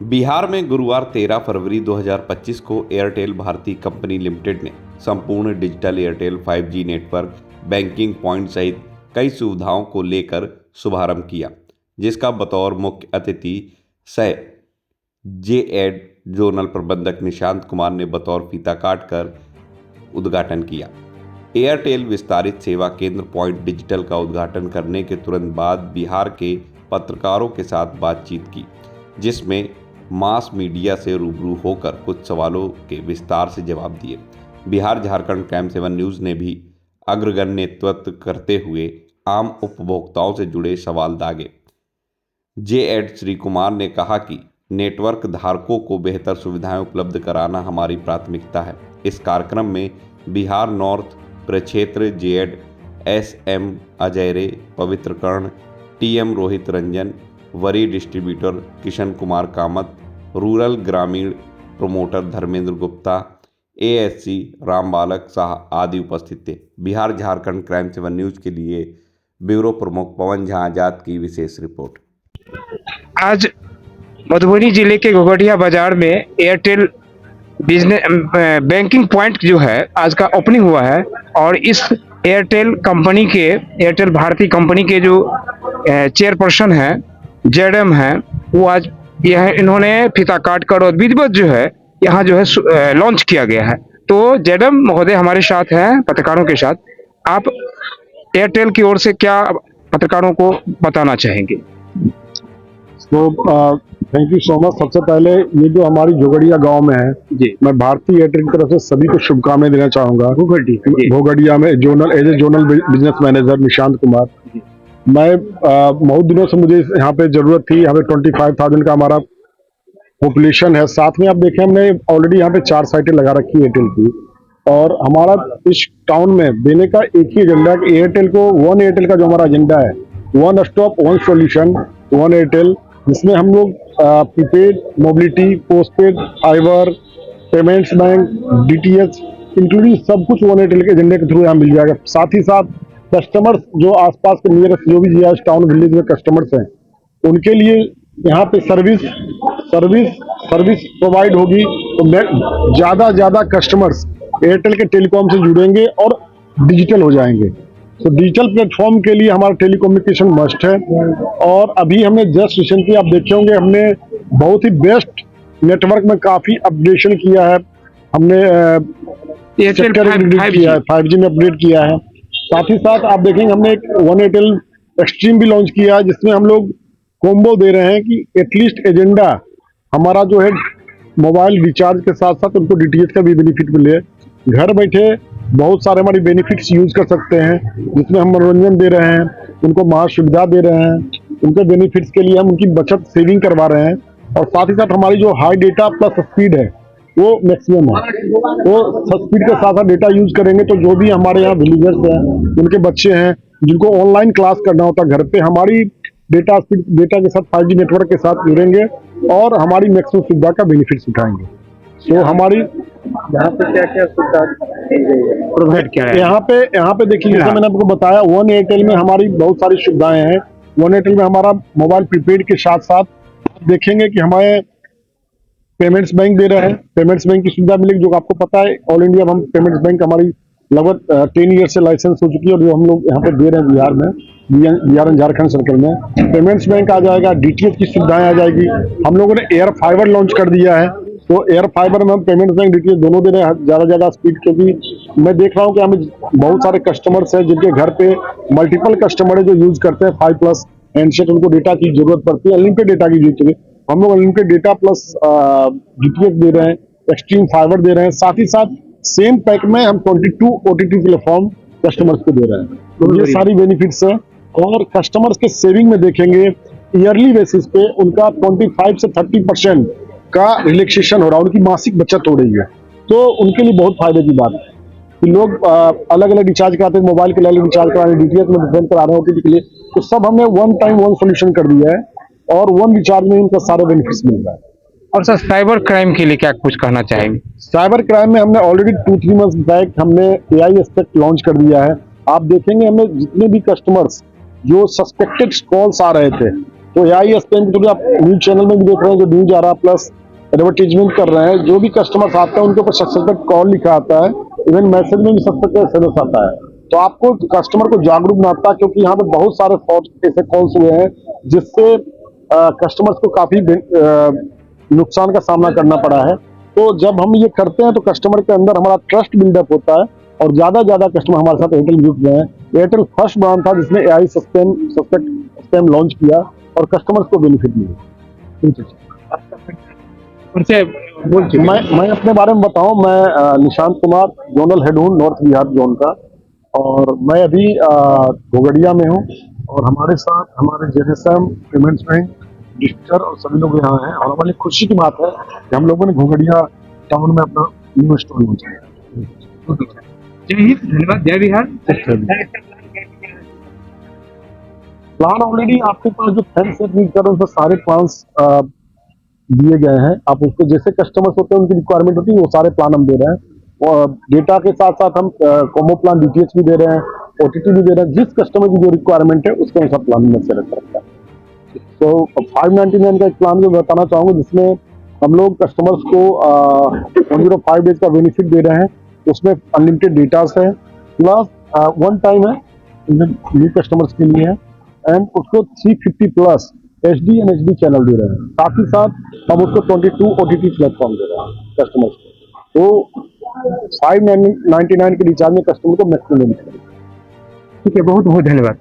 बिहार में गुरुवार 13 फरवरी 2025 को एयरटेल भारती कंपनी लिमिटेड ने संपूर्ण digital Airtel 5G network, banking point सहित कई सुविधाओं को लेकर शुभारंभ किया, जिसका बतौर मुख्य अतिथि सह जेएड जोनल प्रबंधक निशांत कुमार ने बतौर फीता काटकर उद्घाटन किया। एयरटेल विस्तारित सेवा केंद्र पॉइंट डिजिटल का उद्घाटन करने के तुरंत बाद बिहार के पत्रकारों के साथ बातचीत की, जिसमें मास मीडिया से रूबरू होकर कुछ सवालों के विस्तार से जवाब दिए। बिहार झारखंड क्राइम 7 न्यूज़ ने भी अग्रगण्य नेतृत्व करते हुए आम उपभोक्ताओं से जुड़े सवाल दागे। जेएड श्री कुमार ने कहा कि नेटवर्क धारकों को बेहतर सुविधाएं उपलब्ध कराना हमारी प्राथमिकता है। इस कार्यक्रम में बिहार नॉर्थ प्रक्षेत्र जेएड एसएम अजय रे, पवित्र कर्ण, टीएम रोहित रंजन, वरीय डिस्ट्रीब्यूटर किशन कुमार कामत, रूरल ग्रामीण प्रमोटर धर्मेंद्र गुप्ता, एएससी राम बालक शाह आदि उपस्थित थे। बिहार झारखंड क्राइम 7 न्यूज़ के लिए ब्यूरो प्रमुख पवन झा आजाद की विशेष रिपोर्ट। आज मधुबनी जिले के घोघटिया बाजार में एयरटेल बिजनेस बैंकिंग पॉइंट जो है आज का ओपनिंग हुआ है और इस एयरटेल भारती कंपनी के जो चेयरपर्सन हैं जेडएम हैं वो आज यह इन्होंने फीता काट कर और विधिवत जो है यहाँ जो है लॉन्च किया गया है। तो जेडएम महोदय हमारे साथ हैं पत्रकारों के साथ। आप एयरटेल की ओर से क्या पत्रकारों को बताना चाहेंगे? तो थैंक यू सो मच। सबसे पहले ये जो हमारी घोघटिया गांव में है जी, मैं भारतीय एयरटेल की तरफ से सभी को शुभकामनाएं देना चाहूंगा। घोघटिया में zonal business manager Nishant Kumar. मैं बहुत दिनों से मुझे यहाँ पे जरूरत थी। यहाँ पे 25,000 का हमारा पॉपुलेशन है। साथ में आप देखें हमने ऑलरेडी यहाँ पे 4 साइटें लगा रखी है एयरटेल की, और हमारा इस टाउन में देने का एक ही एजेंडा है कि एयरटेल को वन एयरटेल का जो हमारा एजेंडा है, one stop one solution one Airtel, जिसमें हम लोग prepaid, mobility, postpaid, fibre, payments bank, DTH including सब कुछ वन एयरटेल के एजेंडे के थ्रू यहाँ मिल जाएगा। साथ ही साथ कस्टमर्स जो आसपास के नियरेस्ट जो भी जीआईएस टाउन विलेज में कस्टमर्स हैं उनके लिए यहाँ पे सर्विस प्रोवाइड होगी। तो ज्यादा कस्टमर्स एयरटेल के टेलीकॉम से जुड़ेंगे और डिजिटल हो जाएंगे। तो डिजिटल प्लेटफॉर्म के लिए हमारा टेलीकम्युनिकेशन मस्ट है। और अभी हमने जस्ट रिसेंटली आप देखे होंगे हमने बहुत ही बेस्ट नेटवर्क में काफी अपडेशन किया है। हमने 5G में अपडेट किया है। साथ ही साथ आप देखेंगे हमने एक वन एयरटेल एक्सट्रीम भी लॉन्च किया है, जिसमें हम लोग कॉम्बो दे रहे हैं कि एटलीस्ट एजेंडा हमारा जो है मोबाइल रिचार्ज के साथ साथ उनको डीटीएच का भी बेनिफिट मिले। घर बैठे बहुत सारे हमारी बेनिफिट्स यूज कर सकते हैं, जिसमें हम मनोरंजन दे रहे हैं, उनको महा सुविधा दे रहे हैं, उनके बेनिफिट्स के लिए हम उनकी बचत सेविंग करवा रहे हैं। और साथ ही साथ हमारी जो हाई डेटा प्लस स्पीड है वो मैक्सिमम है। तो स्पीड के साथ साथ डेटा यूज करेंगे तो जो भी हमारे यहाँ विलेजर्स हैं, उनके बच्चे हैं जिनको ऑनलाइन क्लास करना होता है घर पे, हमारी डेटा के साथ 5G नेटवर्क के साथ जुड़ेंगे और हमारी मैक्सिमम सुविधा का बेनिफिट्स उठाएंगे। तो हमारी यहाँ पे क्या सुविधा प्रोवाइड किया है? यहाँ पे देखिए, जैसे मैंने आपको बताया, वन एयरटेल में हमारी बहुत सारी सुविधाएं हैं। वन एयरटेल में हमारा मोबाइल प्रीपेड के साथ साथ देखेंगे कि हमारे पेमेंट्स बैंक दे रहे हैं। पेमेंट्स बैंक की सुविधा मिलेगी, जो आपको पता है ऑल इंडिया हम पेमेंट्स बैंक हमारी लगभग 10 ईयर से लाइसेंस हो चुकी है, और जो हम लोग यहाँ पे दे रहे हैं बिहार में, बिहार एंड झारखंड सर्कल में पेमेंट्स बैंक आ जाएगा, डीटीएच की सुविधाएं आ जाएगी। हम लोगों ने एयर फाइबर लॉन्च कर दिया है। तो एयर फाइबर में हम पेमेंट्स बैंक डीटीएच दोनों दे रहे हैं ज्यादा स्पीड, क्योंकि मैं देख रहा हूँ कि हमें बहुत सारे कस्टमर्स हैं जिनके घर पे मल्टीपल कस्टमर है जो यूज करते हैं 5+ हैंडसेट, उनको डेटा की जरूरत पड़ती है, अनलिमिटेड डेटा की जरूरत है। हम लोग अनलिमिटेड डेटा प्लस डीटीएच दे रहे हैं, एक्सट्रीम फाइबर दे रहे हैं। साथ ही साथ सेम पैक में हम 22 OTT प्लेटफॉर्म कस्टमर्स को दे रहे हैं। तो ये सारी बेनिफिट्स हैं। और कस्टमर्स के सेविंग में देखेंगे ईयरली बेसिस पे उनका 25 से 30% का रिलैक्सेशन हो रहा है, उनकी मासिक बचत हो रही है। तो उनके लिए बहुत फायदे की बात है कि लोग अलग अलग रिचार्ज कराते हैं, मोबाइल के लिए रिचार्ज करा रहे हैं, डीटीएच में डिफरेंट करा रहे हैं, ओटीटी के लिए, तो सब हमने वन टाइम वन सोल्यूशन कर दिया है और वन रिचार्ज में इनका सारे बेनिफिट्स मिल रहा है। और सर साइबर क्राइम के लिए क्या कुछ कहना चाहेंगे? साइबर क्राइम में हमने ऑलरेडी 2-3 मंथ्स बैक हमने AI एस्पेक्ट लॉन्च कर दिया है। आप देखेंगे हमें जितने भी कस्टमर्स जो सस्पेक्टेड कॉल्स आ रहे थे तो AI स्पैम के थ्रू आप न्यूज चैनल में भी देख रहे हैं, जो न्यूज आ रहा है प्लस एडवर्टीजमेंट कर रहे हैं, जो भी कस्टमर्स आते हैं उनके ऊपर सस्पेक्टेड कॉल लिखा आता है, इवन मैसेज में भी सस्पेक्टेड SMS आता है। तो आपको कस्टमर को जागरूक बनाता है, क्योंकि यहाँ पे बहुत सारे फ्रॉड ऐसे कॉल्स हुए हैं जिससे कस्टमर्स को काफी नुकसान का सामना करना पड़ा है। तो जब हम ये करते हैं तो कस्टमर के अंदर हमारा ट्रस्ट बिल्डअप होता है और ज्यादा कस्टमर हमारे साथ एयरटेल जुड़ रहे हैं। एयरटेल फर्स्ट ब्रांड था जिसने AI स्पैम लॉन्च किया और कस्टमर्स को बेनिफिट मिले। मैं अपने बारे में बताऊं, मैं निशांत कुमार, जोनल हेड हूँ नॉर्थ बिहार जोन का, और मैं अभी घोगड़िया में हूँ और हमारे साथ हमारे JSM पेमेंट्स बैंक डिस्टर और सभी लोग यहाँ हैं। और हमारे लिए खुशी की बात है कि हम लोगों ने घोगड़िया टाउन में अपना न्यू स्टोर लॉन्च किया। जय हिंद, धन्यवाद, जय बिहार। प्लान ऑलरेडी आपके पास जो फ्रेंड्स रीड कर रहे हैं सारे प्लान्स दिए गए हैं। आप उसको जैसे कस्टमर्स होते हैं उनकी रिक्वायरमेंट होती है वो सारे प्लान हम दे रहे हैं। और डेटा के साथ साथ हम कॉम्बो प्लान DTH भी दे रहे हैं, OTT भी दे रहे हैं। जिस कस्टमर की जो रिक्वायरमेंट है उसके अनुसार प्लान में सेलेक्ट करता है। तो 599 का एक प्लान जो बताना चाहूँगा जिसमें हम लोग कस्टमर्स को 105 डेज का बेनिफिट दे रहे हैं। उसमें अनलिमिटेड डेटास है, प्लस वन टाइम है न्यू कस्टमर्स के लिए है, एंड उसको 350 plus HD and HD channel दे रहे हैं। साथ ही साथ हम उसको 22 OTT प्लेटफॉर्म दे रहे हैं कस्टमर्स को। तो 599 के रिचार्ज में कस्टमर को मैक्सिमम बेनिफिट। ठीक है, बहुत बहुत धन्यवाद।